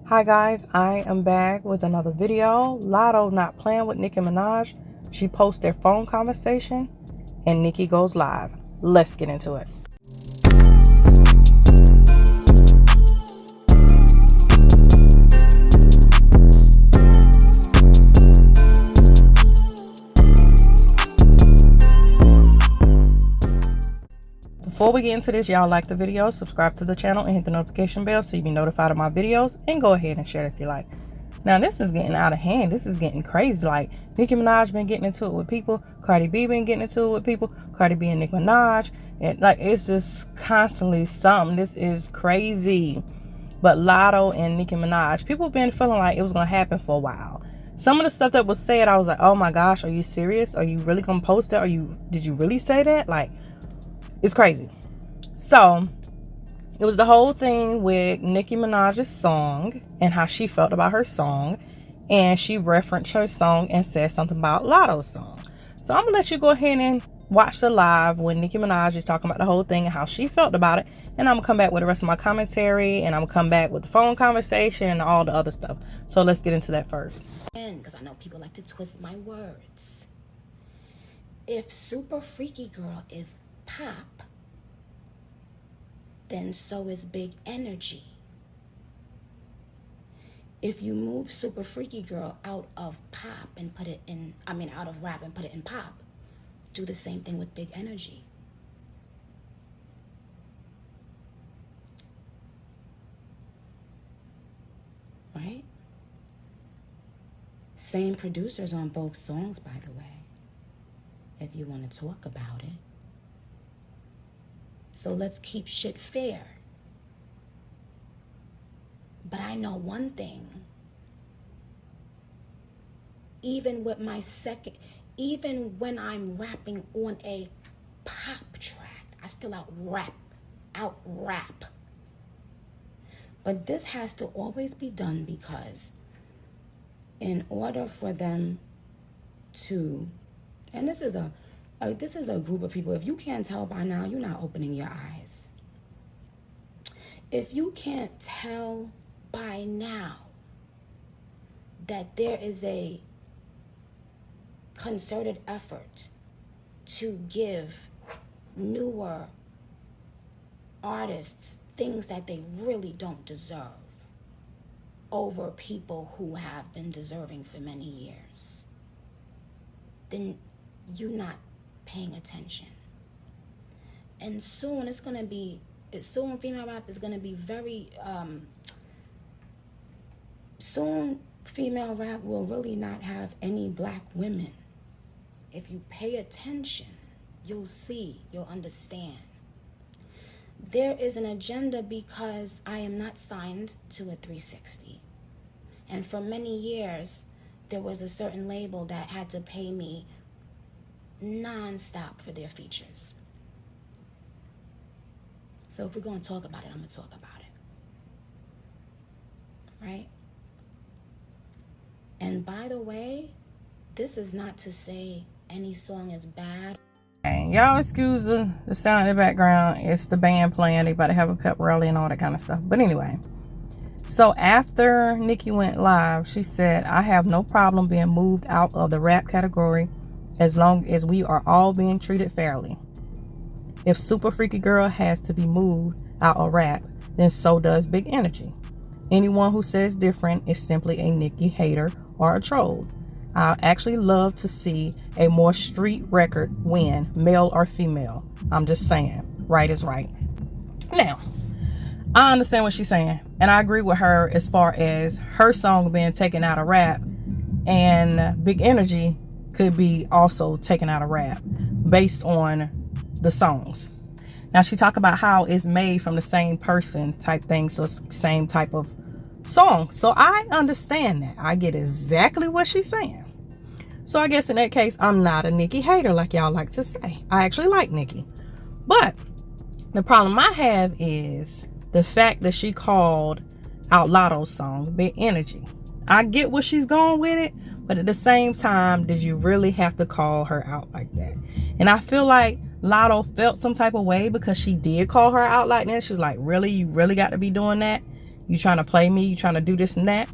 Hi guys, I am back with another video. Latto not playing with Nicki Minaj. She posts their phone conversation and Nicki goes live. Let's get into it. Before we get into this, y'all like the video, subscribe to the channel, and hit the notification bell so you be notified of my videos, and go ahead and share it if you like. Now, this is getting out of hand. This is getting crazy. Like, Nicki Minaj been getting into it with people. Cardi B been getting into it with people. Cardi B and Nicki Minaj. And, like, it's just constantly something. This is crazy. But Latto and Nicki Minaj, people been feeling like it was going to happen for a while. Some of the stuff that was said, I was like, oh my gosh, are you serious? Are you really going to post that? Did you really say that? Like, it's crazy. So it was the whole thing with Nicki Minaj's song and how she felt about her song, and she referenced her song and said something about Latto's song. So I'm gonna let you go ahead and watch the live when Nicki Minaj is talking about the whole thing and how she felt about it, and I'm gonna come back with the rest of my commentary, and I'm gonna come back with the phone conversation and all the other stuff. So let's get into that first. Because I know people like to twist my words. If Super Freaky Girl is pop, then so is Big Energy. If you move Super Freaky Girl out of pop and put it in, out of rap and put it in pop, do the same thing with Big Energy. Right? Same producers on both songs, by the way, if you want to talk about it. So let's keep shit fair. But I know one thing. Even when I'm rapping on a pop track, I still out rap. But this has to always be done because in order for them to, and this is a group of people. If you can't tell by now, you're not opening your eyes. If you can't tell by now that there is a concerted effort to give newer artists things that they really don't deserve over people who have been deserving for many years, then you're not paying attention. And soon female rap is gonna be very soon female rap will really not have any black women. If you pay attention, you'll see, you'll understand. There is an agenda because I am not signed to a 360. And for many years, there was a certain label that had to pay me non-stop for their features. So if we're going to talk about it, I'm going to talk about it. Right? And by the way, this is not to say any song is bad. Y'all excuse the sound in the background. It's the band playing. They about to have a pep rally and all that kind of stuff. But anyway, so after Nicki went live, she said, I have no problem being moved out of the rap category as long as we are all being treated fairly. If Super Freaky Girl has to be moved out of rap, then so does Big Energy. Anyone who says different is simply a Nicki hater or a troll. I actually love to see a more street record win, male or female. I'm just saying, right is right. Now, I understand what she's saying, and I agree with her as far as her song being taken out of rap, and Big Energy could be also taken out of rap based on the songs. Now, she talked about how it's made from the same person type thing, so it's the same type of song. So I understand that. I get exactly what she's saying. So I guess in that case, I'm not a Nicki hater like y'all like to say. I actually like Nicki. But the problem I have is the fact that she called out Latto's song Big Energy. I get where she's going with it, but at the same time, did you really have to call her out like that? And I feel like Latto felt some type of way because she did call her out like that. She was like, really? You really got to be doing that? You trying to play me? You trying to do this and that?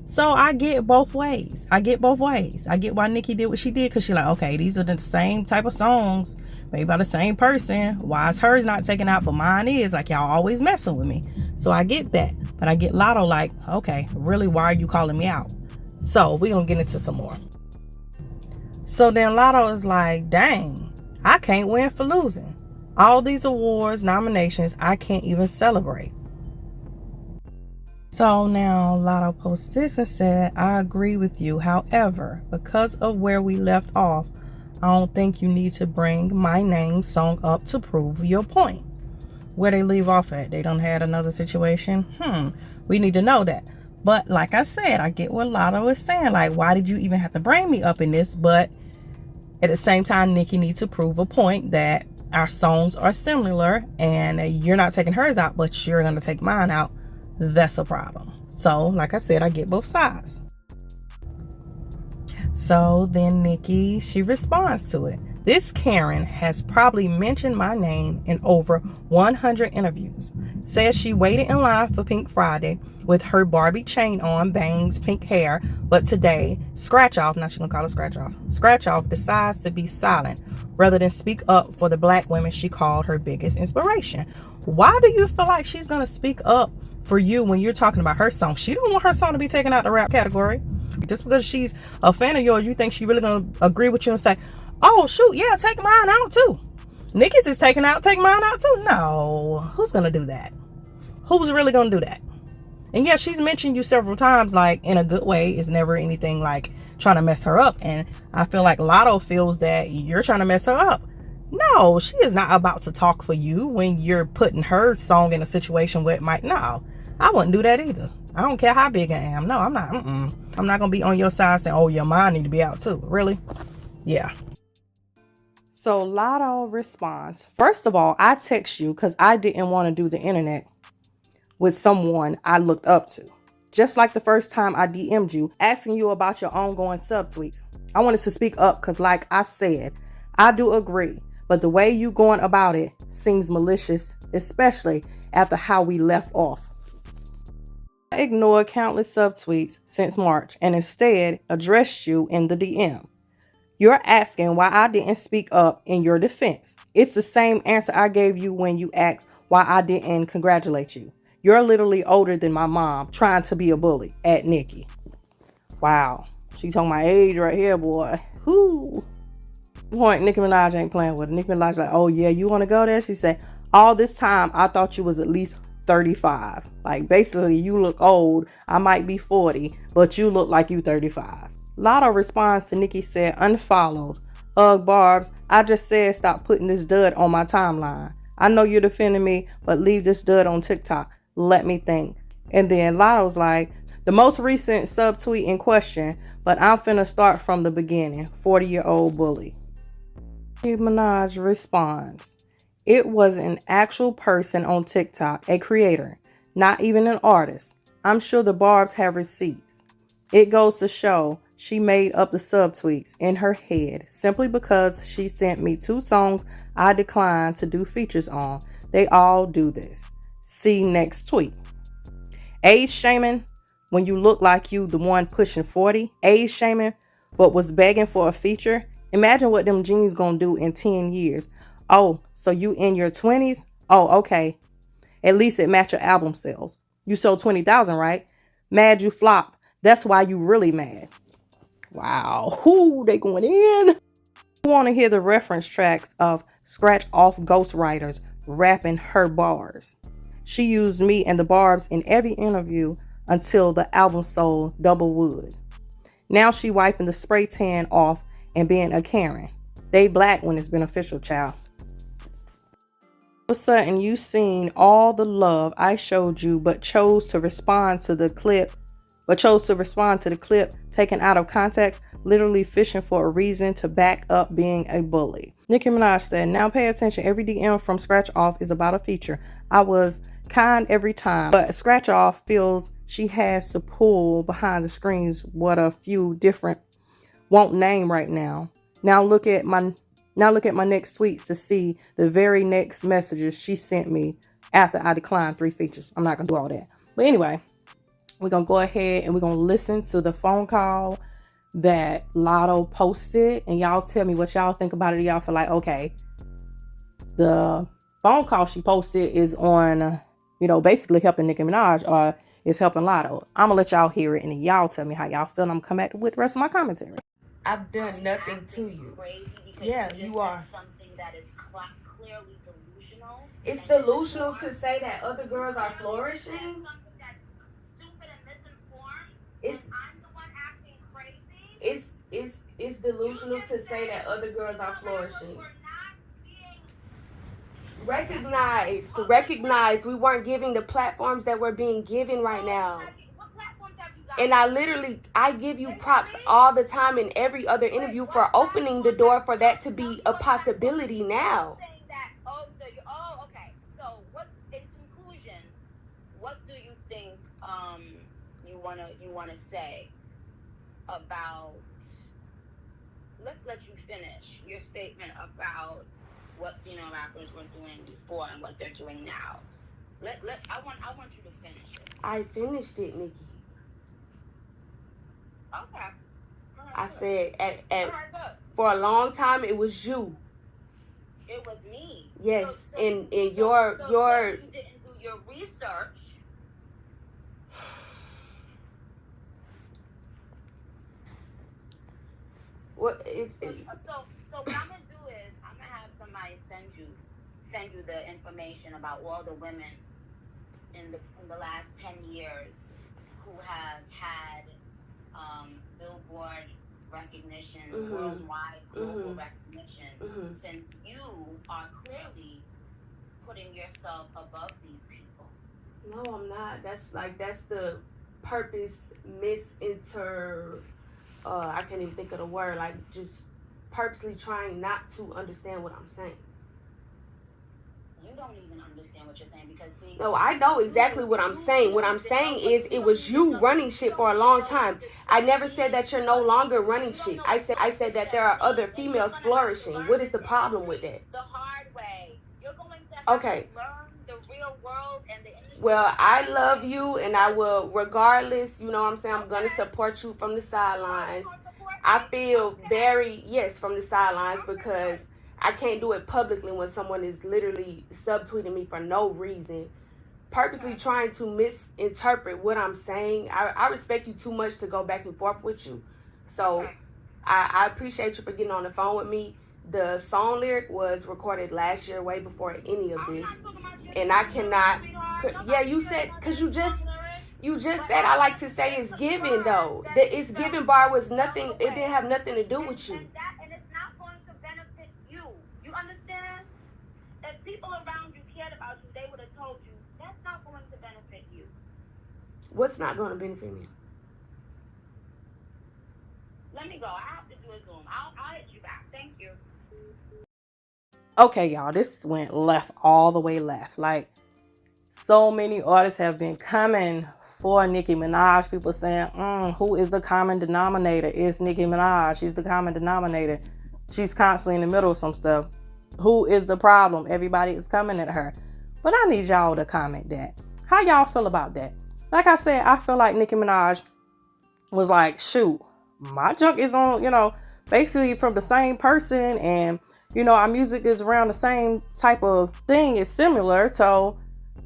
So I get both ways. I get why Nicki did what she did, because she's like, okay, these are the same type of songs made by the same person. Why is hers not taken out but mine is? Like, y'all always messing with me. So I get that. But I get Latto like, okay, really, why are you calling me out? So we're going to get into some more. So then Latto is like, dang, I can't win for losing. All these awards, nominations, I can't even celebrate. So now Latto posts this and said, I agree with you. However, because of where we left off, I don't think you need to bring my name song up to prove your point. Where they leave off at? They done had another situation? We need to know that. But like I said, I get what Latto is saying. Like, why did you even have to bring me up in this? But at the same time, Nicki needs to prove a point that our songs are similar and you're not taking hers out, but you're going to take mine out. That's a problem. So, like I said, I get both sides. So then Nicki, she responds to it. This Karen has probably mentioned my name in over 100 interviews. Says she waited in line for Pink Friday with her Barbie chain on, bangs, pink hair. But today, Scratch Off, now she's going to call it Scratch Off decides to be silent rather than speak up for the black women she called her biggest inspiration. Why do you feel like she's going to speak up for you when you're talking about her song? She don't want her song to be taken out the rap category. Just because she's a fan of yours, you think she really gonna agree with you and say, oh shoot, yeah, take mine out too. Nicki's is taking out, take mine out too? No. Who's gonna do that? Who's really gonna do that? And yeah, she's mentioned you several times, like in a good way. It's never anything like trying to mess her up. And I feel like Latto feels that you're trying to mess her up. No, she is not about to talk for you when you're putting her song in a situation where it might. No, I wouldn't do that either. I don't care how big I am. No, I'm not. I'm not going to be on your side saying, oh, yeah, mine need to be out too. Really? Yeah. So Latto responds, first of all, I text you because I didn't want to do the internet with someone I looked up to. Just like the first time I DM'd you, asking you about your ongoing subtweets. I wanted to speak up because, like I said, I do agree. But the way you going about it seems malicious, especially after how we left off. I ignored countless subtweets since March and instead addressed you in the DM. You're asking why I didn't speak up in your defense. It's the same answer I gave you when you asked why I didn't congratulate you. You're literally older than my mom trying to be a bully at Nicki. Wow. She's on my age right here, boy. Whoo. Point, Nicki Minaj ain't playing with her. Nicki Minaj like, oh yeah, you want to go there? She said, all this time I thought you was at least 35. Like, basically, you look old. I might be 40, but you look like you 35. Latto responds to Nicki said, unfollowed. Ugh, Barbs, I just said stop putting this dud on my timeline. I know you're defending me, but leave this dud on TikTok. Let me think. And then Latto's like, the most recent subtweet in question, but I'm finna start from the beginning. 40-year-old bully. Nicki Minaj responds, it was an actual person on TikTok, a creator, not even an artist. I'm sure the Barbs have receipts. It goes to show she made up the subtweets in her head simply because she sent me 2 songs I declined to do features on. They all do this. See next tweet. Age shaming when you look like you the one pushing 40. Age shaming but was begging for a feature. Imagine what them jeans gonna do in 10 years. Oh, so you in your 20s? Oh, okay. At least it match your album sales. You sold 20,000, right? Mad you flopped. That's why you really mad. Wow. Whoo, they going in. You want to hear the reference tracks of Scratch Off ghostwriters rapping her bars. She used me and the Barbs in every interview until the album sold double wood. Now she wiping the spray tan off and being a Karen. They black when it's beneficial, child. All of a sudden, you seen all the love I showed you, but chose to respond to the clip taken out of context, literally fishing for a reason to back up being a bully. Nicki Minaj said, now pay attention. Every DM from Scratch Off is about a feature. I was kind every time, but Scratch Off feels she has to pull behind the screens what a few different won't name right now. Now look at my next tweets to see the very next messages she sent me after I declined 3 features. I'm not gonna do all that. But anyway, we're going to go ahead and we're going to listen to the phone call that Latto posted. And y'all tell me what y'all think about it. Y'all feel like, okay, the phone call she posted is on, basically helping Nicki Minaj or is helping Latto. I'm going to let y'all hear it and y'all tell me how y'all feel. And I'm going to come back with the rest of my commentary. I've done nothing to you. Yeah, you are. Something that is clearly delusional. It's delusional to say that other girls are flourishing. Something that's stupid and misinformed. It's I'm the one acting crazy. It's delusional to say that other girls are flourishing. Recognize we weren't giving the platforms that we're being given right now. And I give you props all the time in every other interview for opening the door for that to be a possibility now. Okay. So what, in conclusion, what do you think you wanna say about, let's let you finish your statement about what female rappers were doing before and what they're doing now. I want you to finish it. I finished it, Nicki. Okay. I said for a long time it was you. It was me. Yes, so and your you didn't do your research. What? So what I'm gonna do is I'm gonna have somebody send you the information about all the women in the last 10 years who have had Billboard recognition, worldwide global recognition, since you are clearly putting yourself above these people. No, I'm not. That's the purpose I can't even think of the word, like just purposely trying not to understand what I'm saying. You don't even understand what you're saying because see. No, I know exactly what I'm saying. What I'm saying is it was you running shit for a long time. I never said that you're no longer running shit. I said that there are other females flourishing. What is the problem with that? The hard way. You're going to have to learn the real world and the industry. Well, I love you and I will, regardless, you know what I'm saying, I'm going to support you from the sidelines. I feel from the sidelines because I can't do it publicly when someone is literally subtweeting me for no reason, purposely trying to misinterpret what I'm saying. I respect you too much to go back and forth with you. So I appreciate you for getting on the phone with me. The song lyric was recorded last year, way before any of this. And I cannot, you said, because you just said I like to say it's given though. The it's given bar was nothing, it didn't have nothing to do with you. And it's not going to benefit you. You understand? If people around you cared about you, they would have told you that's not going to benefit you. What's not going to benefit me? Let me go. I have to do a Zoom. I'll hit you back. Thank you. Okay, y'all, this went left, all the way left. Like, so many artists have been coming for Nicki Minaj. People saying, who is the common denominator? It's Nicki Minaj. She's the common denominator. She's constantly in the middle of some stuff. Who is the problem? Everybody is coming at her. But I need y'all to comment that. How y'all feel about that? Like I said, I feel like Nicki Minaj was like, shoot, my junk is on, basically from the same person. And, our music is around the same type of thing. It's similar. So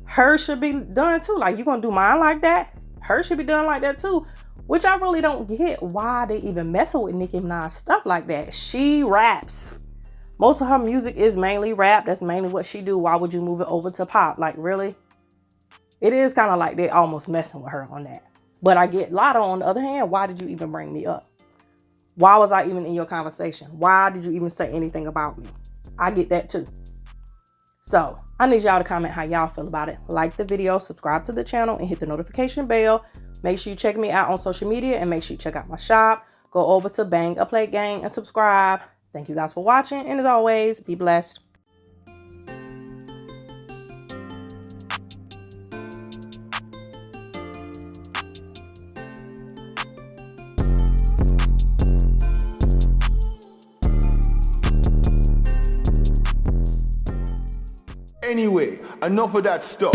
hers should be done too. Like, you gonna do mine like that? Hers should be done like that too. Which I really don't get why they even messing with Nicki Minaj stuff like that. She raps. Most of her music is mainly rap. That's mainly what she do. Why would you move it over to pop? Like, really? It is kind of like they almost messing with her on that. But I get Latto on the other hand. Why did you even bring me up? Why was I even in your conversation? Why did you even say anything about me? I get that too. So I need y'all to comment how y'all feel about it. Like the video, subscribe to the channel, and hit the notification bell. Make sure you check me out on social media and make sure you check out my shop. Go over to Bang a Plate Gang and subscribe. Thank you guys for watching. And as always, be blessed. Anyway, enough of that stuff.